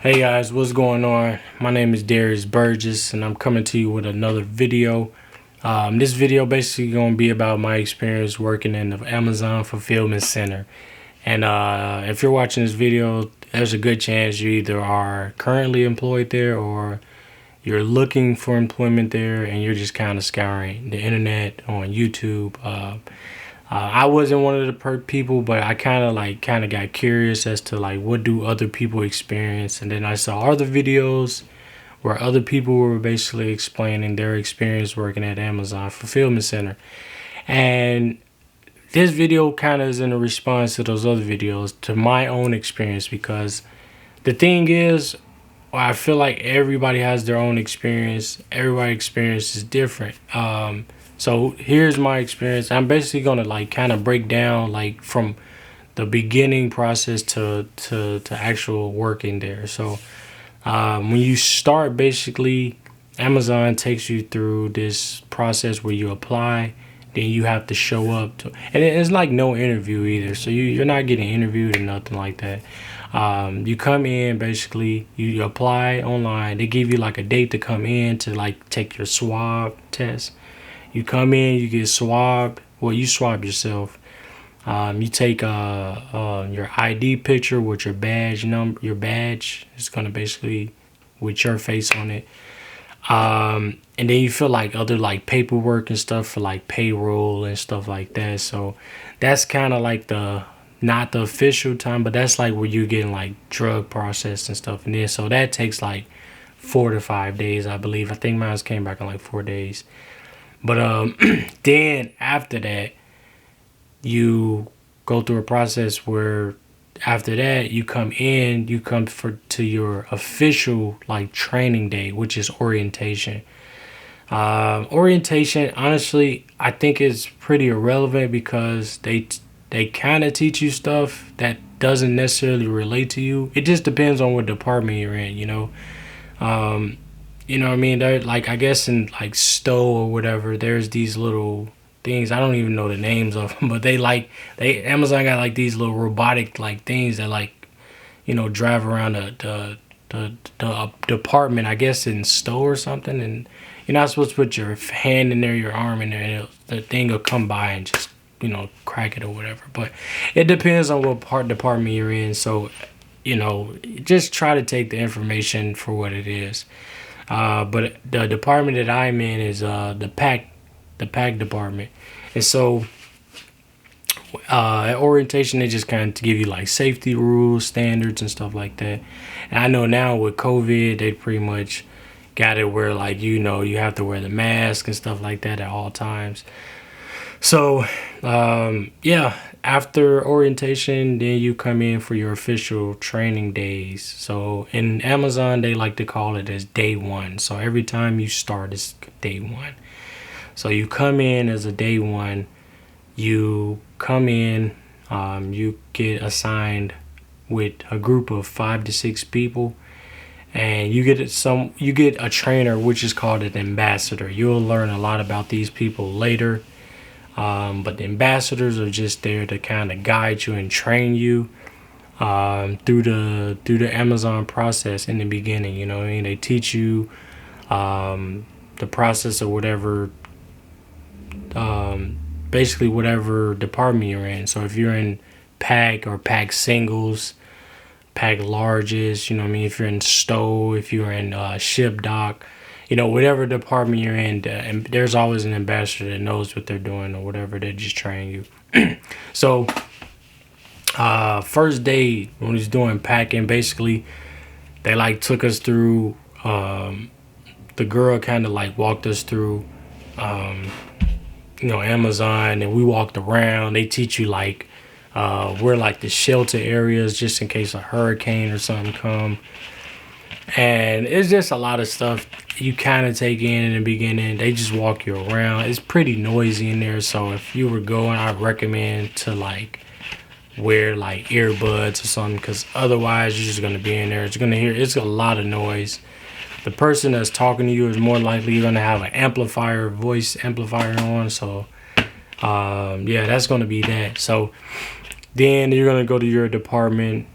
Hey guys, what's going on? My name is Darius Burgess and I'm coming to you with another video. This video basically going to be about my experience working in the Amazon Fulfillment Center. And if you're watching this video, there's a good chance you either are currently employed there or you're looking for employment there and you're just kind of scouring the internet on YouTube. I wasn't one of the people, but I kind of got curious as to what do other people experience, and then I saw other videos where other people were basically explaining their experience working at Amazon Fulfillment Center, and this video kind of is in a response to those other videos to my own experience, because the thing is, I feel like everybody has their own experience. Everybody's experience is different. So here's my experience. I'm basically gonna kind of break down from the beginning process to actual working there. So when you start, basically Amazon takes you through this process where you apply, then you have to show up to, and it's like no interview either. So you're not getting interviewed or nothing like that. You come in, basically you apply online. They give you like a date to come in to take your swab test. You come in, you get swabbed. Well, you swab yourself. You take your ID picture with your badge number. Your badge is gonna basically with your face on it. And then you fill other paperwork and stuff for payroll and stuff like that. So that's kind of the not the official time, but that's where you're getting drug processed and stuff. And then so that takes 4 to 5 days, I believe. I think mine came back in 4 days. But then after that, you go through a process where after that you come to your official training day, which is orientation. Orientation, honestly, I think is pretty irrelevant because they kind of teach you stuff that doesn't necessarily relate to you. It just depends on what department you're in, you know. You know what I mean? They're I guess in Stowe or whatever, there's these little things. I don't even know the names of them, but they Amazon got these little robotic things that drive around the department, I guess in Stowe or something, and you're not supposed to put your hand in there, your arm in there, and the thing will come by and just crack it or whatever. But it depends on what department you're in. So just try to take the information for what it is. But the department that I'm in is the pack department, and so at orientation they just kind of give you safety rules, standards, and stuff like that. And I know now with COVID they pretty much got it where you have to wear the mask and stuff like that at all times. So yeah, after orientation, then you come in for your official training days. So in Amazon, they like to call it as day one. So every time you start, it's day one. So you come in as a day one. You come in, you get assigned with a group of 5 to 6 people, and you get a trainer, which is called an ambassador. You'll learn a lot about these people later. But the ambassadors are just there to kind of guide you and train you through the Amazon process in the beginning. You know what I mean? They teach you the process of whatever, basically whatever department you're in. So if you're in pack or pack singles, pack larges, you know what I mean? If you're in Stowe, if you're in ship dock, whatever department you're in, and there's always an ambassador that knows what they're doing or whatever. They just train you. So first day when we was doing packing, basically they took us through, the girl kind of walked us through Amazon, and we walked around. They teach you where the shelter areas, just in case a hurricane or something come. And it's just a lot of stuff you kind of take in the beginning. They just walk you around. It's pretty noisy in there, so if you were going, I'd recommend to wear earbuds or something, because otherwise you're just going to be in there. It's a lot of noise. The person that's talking to you is more likely going to have an voice amplifier on. So yeah, that's going to be that. So then you're going to go to your department.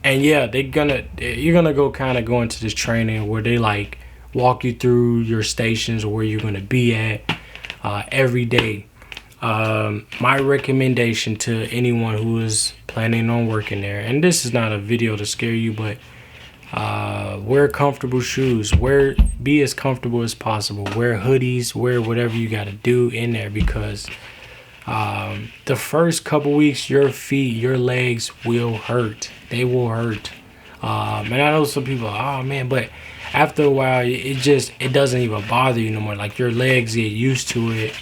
And yeah, you're gonna go into this training where they like walk you through your stations, where you're gonna be at every day. My recommendation to anyone who is planning on working there, and this is not a video to scare you, but wear comfortable shoes. Be as comfortable as possible. Wear hoodies. Wear whatever you got to do in there, because the first couple weeks, your feet, your legs will hurt. They will hurt. And I know some people, oh man, but after a while, it doesn't even bother you no more. Like, your legs get used to it.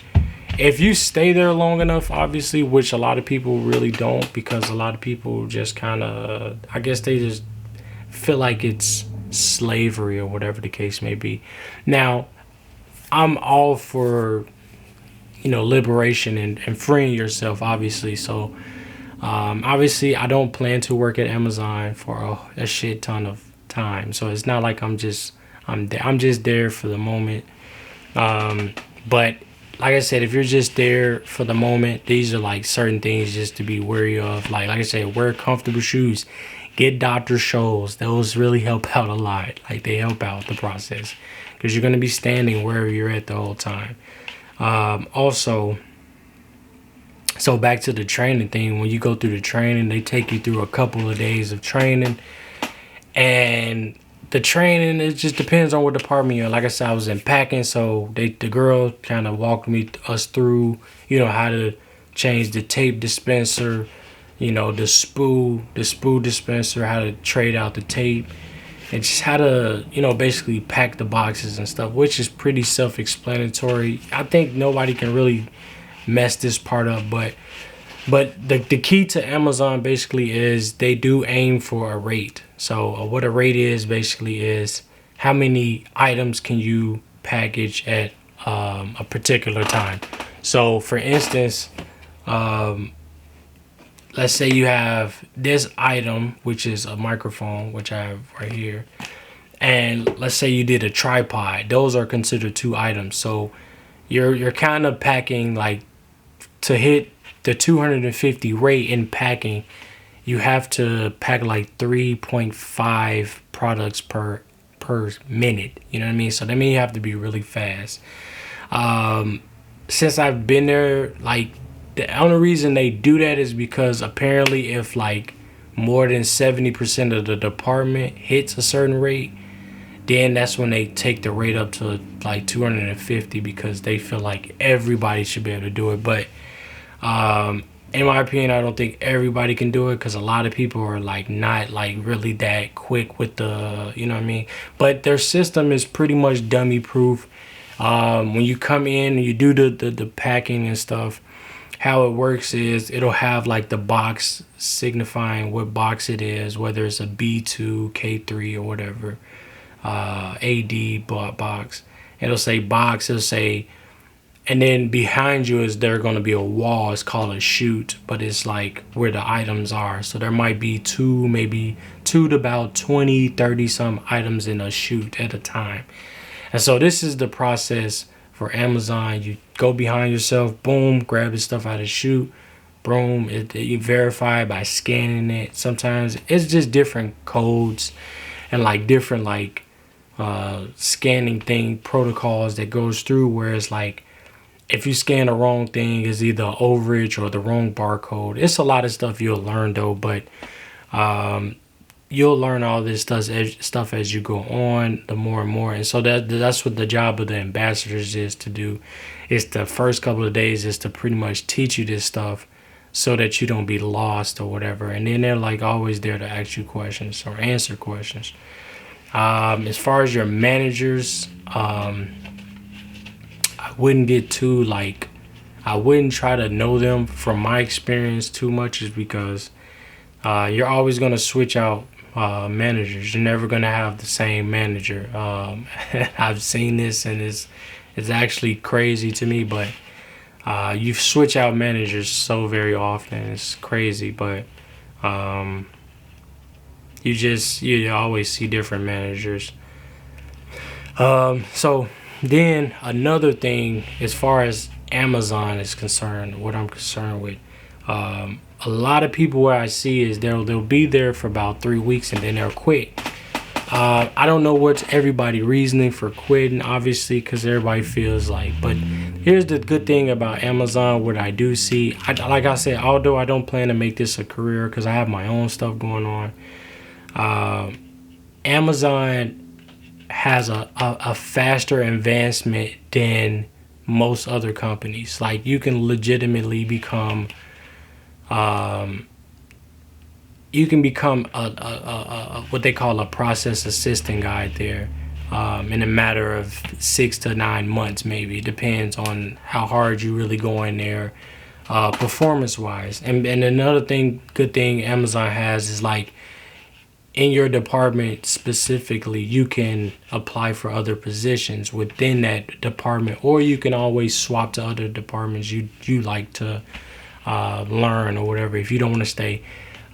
If you stay there long enough, obviously, which a lot of people really don't, because a lot of people just kind of, I guess they just feel like it's slavery or whatever the case may be. Now, I'm all for, liberation and freeing yourself, obviously. So, obviously, I don't plan to work at Amazon for a shit ton of time. So it's not like I'm just there for the moment. But like I said, if you're just there for the moment, these are like certain things just to be wary of. Like I said, wear comfortable shoes. Get Dr. Scholl's. Those really help out a lot. Like, they help out the process, because you're going to be standing wherever you're at the whole time. Also, so back to the training thing. When you go through the training, they take you through a couple of days of training. And the training, it just depends on what department you're in. Like I said, I was in packing, so the girl kind of walked us through, how to change the tape dispenser, the spool dispenser, how to trade out the tape, and just how to, basically pack the boxes and stuff, which is pretty self-explanatory. I think nobody can really mess this part up, but the key to Amazon basically is they do aim for a rate. So what a rate is basically is how many items can you package at a particular time. So for instance, let's say you have this item, which is a microphone, which I have right here. And let's say you did a tripod. Those are considered 2 items. So you're kind of packing, like, to hit the 250 rate in packing, you have to pack like 3.5 products per minute. You know what I mean? So that means you have to be really fast. Since I've been there, like, the only reason they do that is because apparently if like more than 70% of the department hits a certain rate, then that's when they take the rate up to like 250, because they feel like everybody should be able to do it. But in my opinion, I don't think everybody can do it, because a lot of people are like not like really that quick with the, you know what I mean? But their system is pretty much dummy proof. When you come in and you do the packing and stuff, how it works is it'll have like the box signifying what box it is, whether it's a B2, K3 or whatever, AD box. It'll say box, it'll say, and then behind you is there going to be a wall. It's called a chute, but it's like where the items are. So there might be maybe 2 to about 20, 30 some items in a chute at a time. And so this is the process for Amazon. You go behind yourself, boom, grab the stuff out of the chute, boom. You verify by scanning it. Sometimes it's just different codes and like different like scanning thing protocols that goes through, where it's like, if you scan the wrong thing, it's either overage or the wrong barcode. It's a lot of stuff you'll learn though, but you'll learn all this stuff as you go on, the more and more. And so that's what the job of the ambassadors is to do. It's the first couple of days is to pretty much teach you this stuff so that you don't be lost or whatever. And then they're like always there to ask you questions or answer questions. As far as your managers, I wouldn't get too like, I wouldn't try to know them from my experience too much, is because you're always going to switch out managers. You're never going to have the same manager. I've seen this and it's actually crazy to me, but you switch out managers so very often. It's crazy, but you always see different managers. So then another thing, as far as Amazon is concerned, what I'm concerned with, A lot of people where I see is they'll be there for about 3 weeks and then they'll quit. I don't know what's everybody reasoning for quitting, obviously, because everybody feels like, but here's the good thing about Amazon, what I do see, like I said, although I don't plan to make this a career because I have my own stuff going on, Amazon has a faster advancement than most other companies. Like, you can legitimately become a what they call a process assistant guide there, in a matter of 6 to 9 months, maybe. It depends on how hard you really go in there, performance wise. And another good thing Amazon has is, like, in your department specifically, you can apply for other positions within that department, or you can always swap to other departments you like to learn or whatever if you don't want to stay.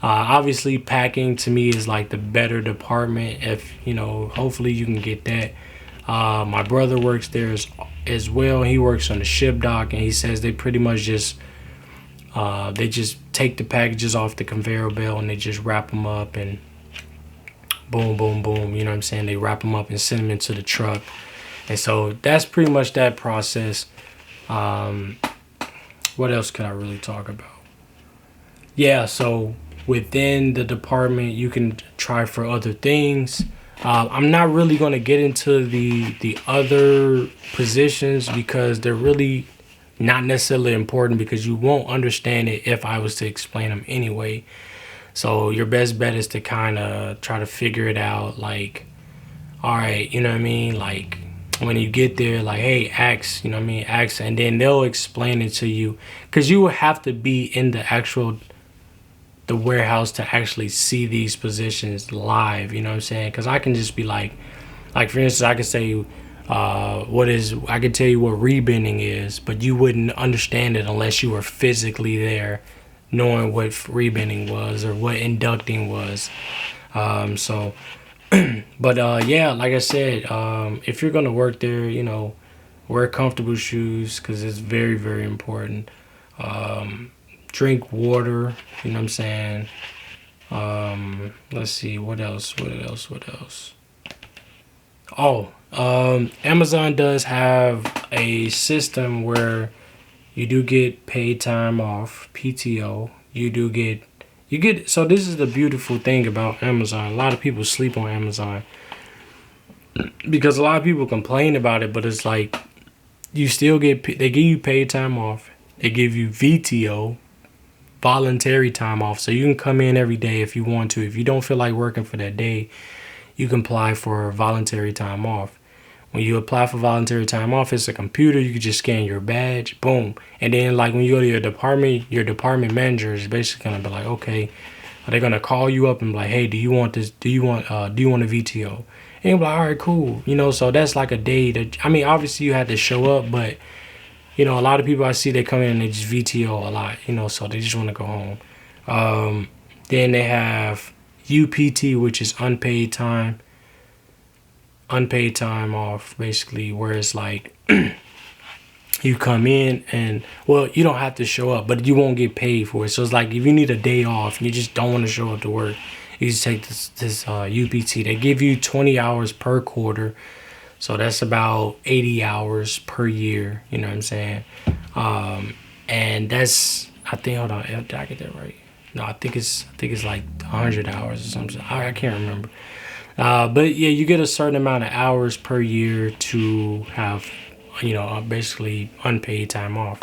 Obviously, packing to me is like the better department. If hopefully you can get that. My brother works there as well. He works on the ship dock, and he says they pretty much just take the packages off the conveyor belt and they just wrap them up and boom, boom, boom. You know what I'm saying? They wrap them up and send them into the truck. And so that's pretty much that process. What else could I really talk about? Yeah, so within the department, you can try for other things. I'm not really going to get into the other positions because they're really not necessarily important, because you won't understand it if I was to explain them anyway. So your best bet is to kind of try to figure it out. Like, all right, you know what I mean? Like, when you get there, like, hey, ask, ask, and then they'll explain it to you, because you will have to be in the warehouse to actually see these positions live. You know what I'm saying? Because I can just be like for instance, I could say I could tell you what rebending is, but you wouldn't understand it unless you were physically there, knowing what rebending was or what inducting was. But yeah, like I said, if you're gonna work there, wear comfortable shoes, because it's very, very important. Drink water, you know what I'm saying? Let's see, what else? Oh, Amazon does have a system where you do get paid time off, PTO. So this is the beautiful thing about Amazon. A lot of people sleep on Amazon because a lot of people complain about it, but it's like you still they give you paid time off. They give you VTO, voluntary time off. So you can come in every day if you want to. If you don't feel like working for that day, you can apply for voluntary time off. When you apply for voluntary time off, it's a computer. You can just scan your badge, boom. And then, like, when you go to your department manager is basically gonna be like, okay, they're gonna call you up and be like, hey, do you want this? Do you want a VTO? And you're like, all right, cool. So that's like a day that, obviously you had to show up, but a lot of people I see, they come in and they just VTO a lot, so they just want to go home. Then they have UPT, which is unpaid time off, basically, where it's like you come in and, well, you don't have to show up, but you won't get paid for it. So it's like if you need a day off and you just don't want to show up to work, you just take this UPT. They give you 20 hours per quarter, so that's about 80 hours per year. You know what I'm saying? And that's, I think, hold on, did I get that right? No, I think it's like 100 hours or something. I can't remember. But yeah, you get a certain amount of hours per year to have, basically unpaid time off.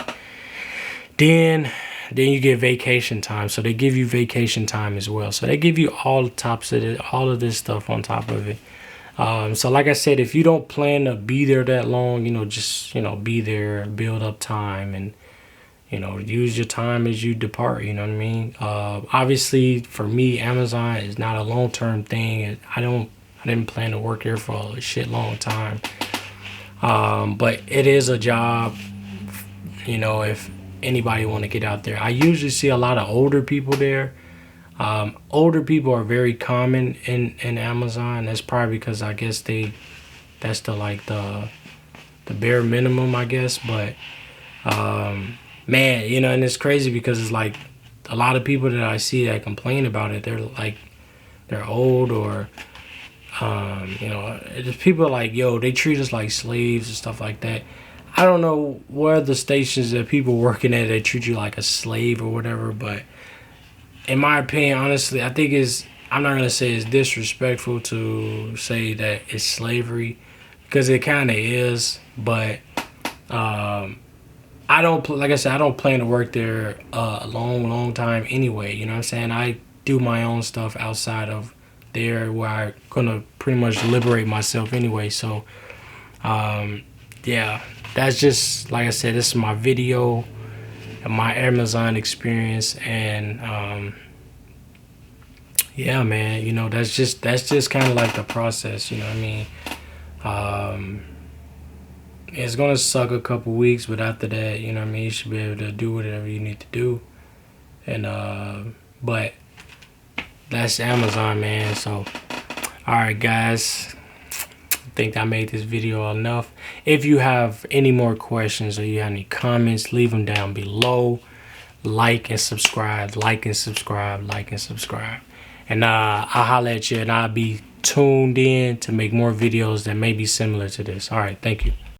Then you get vacation time. So they give you vacation time as well. So they give you all of this stuff on top of it. So like I said, if you don't plan to be there that long, just, be there, build up time, and, use your time as you depart, you know what I mean? Obviously, for me, Amazon is not a long-term thing. I didn't plan to work there for a shit long time. But it is a job, if anybody want to get out there. I usually see a lot of older people there. Older people are very common in Amazon. That's probably because I guess that's the bare minimum, I guess. But man, and it's crazy because it's like a lot of people that I see that complain about it, they're old, or just people like, yo, they treat us like slaves and stuff like that. I don't know where the stations that people working at, they treat you like a slave or whatever, but in my opinion, honestly, I think I'm not gonna say it's disrespectful to say that it's slavery, because it kind of is, but I don't, like I said, I don't plan to work there a long time anyway. You know what I'm saying? I do my own stuff outside of there, where I'm gonna pretty much liberate myself anyway. So, yeah, that's just, like I said, this is my video, my Amazon experience, and yeah, man, that's just kind of like the process. You know what I mean? It's gonna suck a couple weeks, but after that, you know what I mean, you should be able to do whatever you need to do. And but that's Amazon, man. So, all right, guys, I think I made this video enough. If you have any more questions or you have any comments, leave them down below. Like and subscribe, like and subscribe, like and subscribe. And I'll holler at you, and I'll be tuned in to make more videos that may be similar to this. All right, thank you.